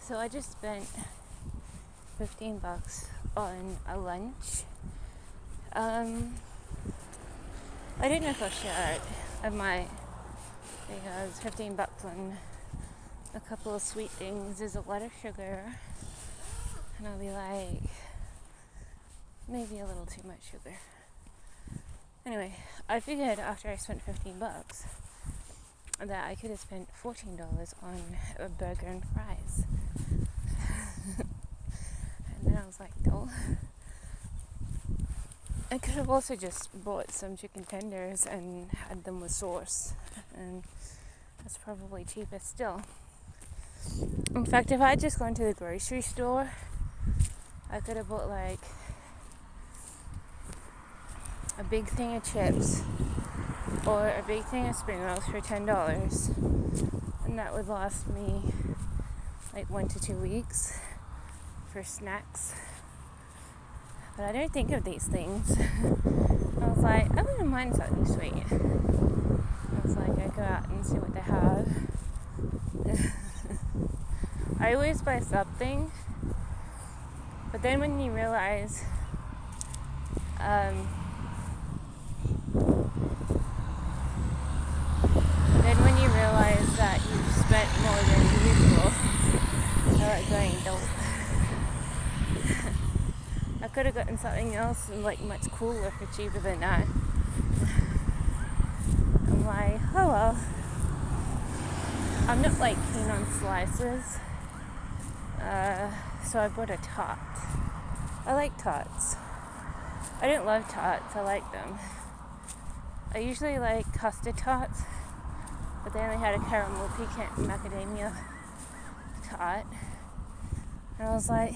So I just spent $15 on a lunch. I don't know if I'll share it. I might, because $15 on a couple of sweet things is a lot of sugar, and I'll be like, maybe a little too much sugar. Anyway, I figured after I spent $15 that I could have spent $14 on a burger and fries. And then I was like, no. I could have also just bought some chicken tenders and had them with sauce, and that's probably cheaper still. In fact, if I had just gone to the grocery store, I could have bought like a big thing of chips or a big thing of spring rolls for $10, and that would last me like 1 to 2 weeks for snacks. But I don't think of these things. I was like, I wouldn't mind something sweet. I was like, I go out and see what they have. I always buy something, but then when you realize that you've spent more than usual, I like going, don't. I could have gotten something else and like much cooler for cheaper than that. I'm like, oh well. I'm not like keen on slices, so I bought a tart. I like tarts. I don't love tarts, I like them. I usually like custard tarts, but they only had a caramel pecan macadamia tart, and I was like,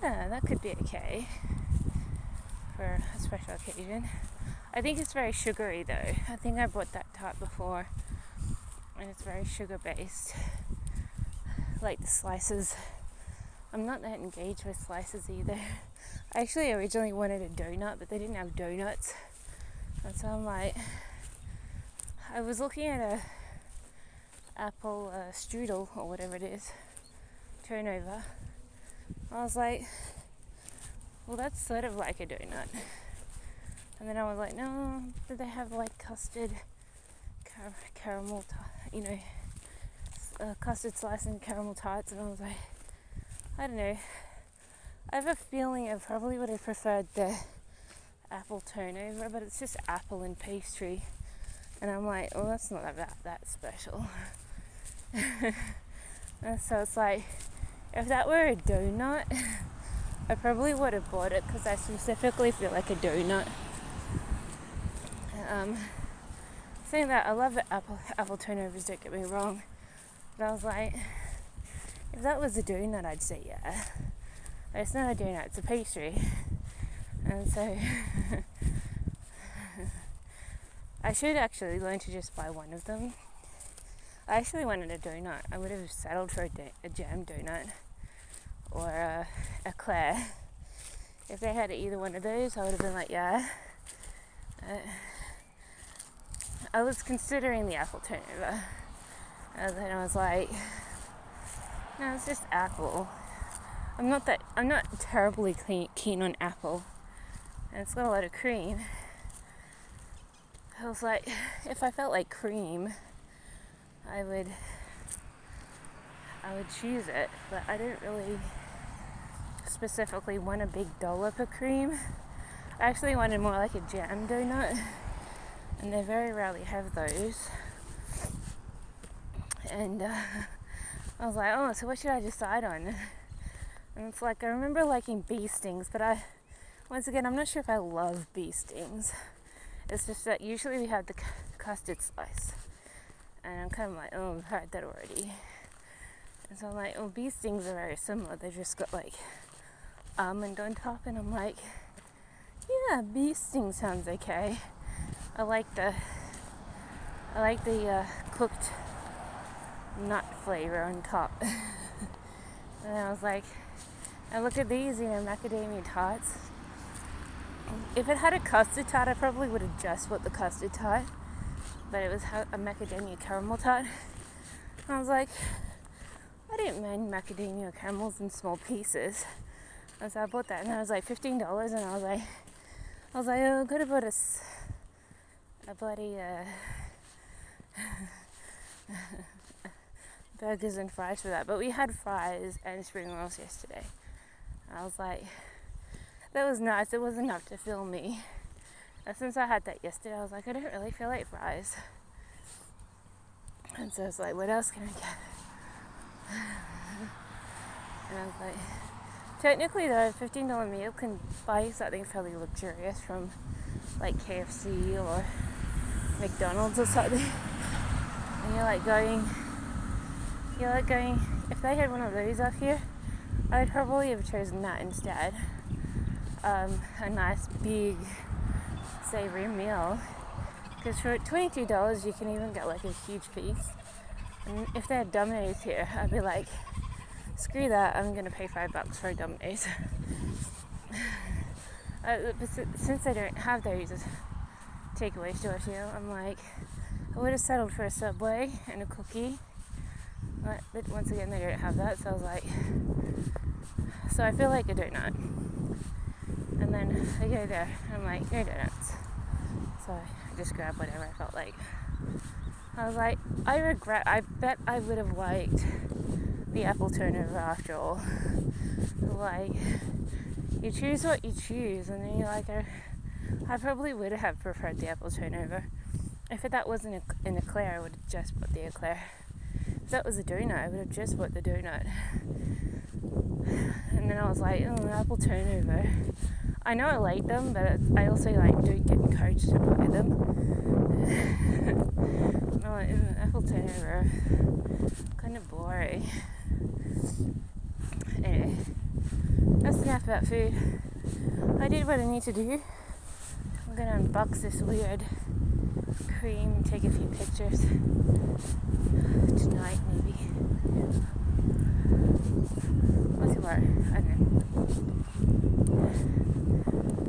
yeah, that could be okay for a special occasion. I think it's very sugary though. I think I bought that tart before, and it's very sugar based. Like the slices, I'm not that engaged with slices either. I actually originally wanted a donut, but they didn't have donuts, and so I'm like, I was looking at a apple strudel or whatever it is, turnover. I was like, well, that's sort of like a donut. And then I was like, no, do they have like custard, caramel, custard slice and caramel tarts? And I was like, I don't know. I have a feeling I probably would have preferred the apple turnover, but it's just apple and pastry. And I'm like, well, that's not that special. And so it's like, if that were a donut, I probably would have bought it because I specifically feel like a donut. Saying that, I love the apple turnovers, don't get me wrong. But I was like, if that was a donut, I'd say yeah. But it's not a donut, it's a pastry. And so I should actually learn to just buy one of them. I actually wanted a donut. I would have settled for a jam donut or a eclair. If they had either one of those, I would have been like, yeah. I was considering the apple turnover. And then I was like, no, it's just apple. I'm not terribly keen on apple. And it's got a lot of cream. I was like, if I felt like cream, I would choose it, but I don't really specifically want a big dollop of cream. I actually wanted more like a jam donut, and they very rarely have those. And I was like, oh, so what should I decide on? And it's like, I remember liking bee stings, but once again, I'm not sure if I love bee stings. It's just that usually we have the custard slice. And I'm kind of like, oh, I've had that already. And so I'm like, oh, bee stings are very similar. They just got like almond on top. And I'm like, yeah, bee sting sounds okay. I like the cooked nut flavor on top. And I was like, I looked at these, macadamia tarts. If it had a custard tart, I probably would have just bought the custard tart. But it was a macadamia caramel tart. I was like, I I didn't mind macadamia caramels in small pieces. And so I bought that, and it was like $15, and I was like, oh, I could have bought a bloody burgers and fries for that. But we had fries and spring rolls yesterday. I was like, that was nice. It was enough to fill me. And since I had that yesterday, I was like, I don't really feel like fries. And so I was like, what else can I get? And I was like, technically though, a $15 meal can buy you something fairly luxurious from like KFC or McDonald's or something. And you're like going, if they had one of those up here, I'd probably have chosen that instead. A nice big savory meal. Because for $22 you can even get like a huge piece. And if they had Domino's here, I'd be like, screw that, I'm going to pay $5 for a Domino's. But since they don't have those takeaway stores here, I'm like, I would have settled for a Subway and a cookie. But once again, they don't have that, so I was like, so I feel like a donut. And then I go there, and I'm like, no donuts. So I just grabbed whatever I felt like. I was like, I bet I would have liked the apple turnover after all. Like, you choose what you choose, and then you're like, I probably would have preferred the apple turnover. If that wasn't an eclair, I would have just bought the eclair. If that was a donut, I would have just bought the donut. And then I was like, oh, apple turnover. I know I like them, but I also like don't get encouraged to buy them. And I'm like, apple turnover, kind of boring. Anyway, that's enough about food. I did what I need to do. I'm gonna unbox this weird cream, take a few pictures tonight maybe. Or tomorrow, I don't know.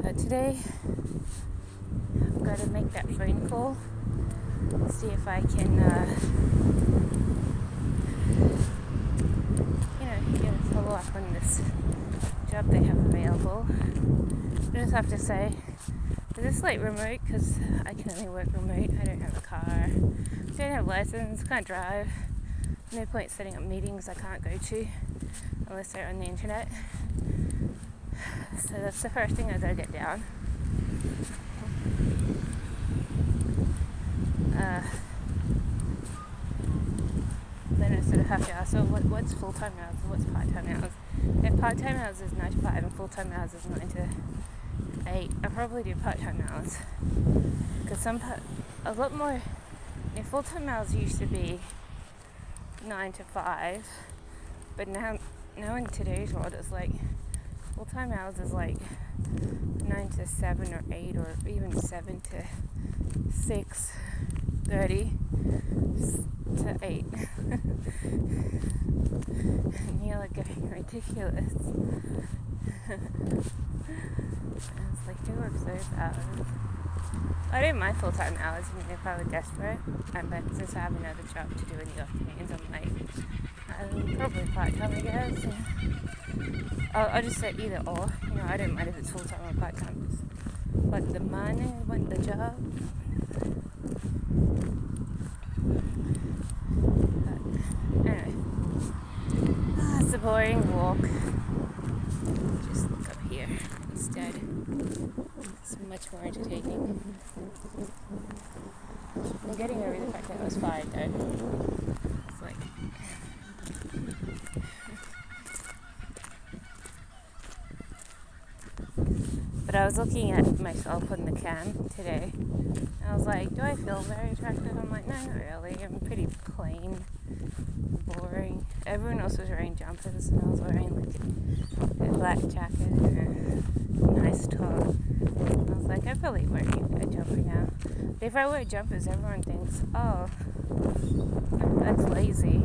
But today I've got to make that phone call, see if I can get a follow up on this job they have available. I just have to say, is this like remote? Because I can only work remote. I don't have a car, don't have a license, can't drive. No point setting up meetings I can't go to unless they're on the internet. So that's the first thing I gotta get down. Then I sort of have to ask, so what's full-time hours and what's part-time hours? If part-time hours is 9 to 5 and full-time hours is 9 to 8, I probably do part-time hours. Because a lot more, full-time hours used to be 9 to 5, but now in today's world it's like full-time hours is like 9 to 7 or 8 or even 7 to 6:30 to 8. And you're like getting ridiculous. I was like, you work those hours. I don't mind full-time hours, if I were desperate. But since I have another job to do in the afternoons, I'm like, probably part-time, I guess. I'll just say either or. I don't mind if it's full-time or part-time. Just want the money, want the job. But anyway, it's a boring walk. Just look up here instead. It's much more entertaining. I'm getting over the fact that it was 5 though. It's like but I was looking at myself on the cam today. And I was like, do I feel very attractive? I'm like, no, not really. I'm pretty plain, boring. Everyone else was wearing jumpers and I was wearing like a black jacket and a nice top. And I was like, I'm probably wearing a jumper now. But if I wear jumpers, everyone thinks, oh, that's lazy,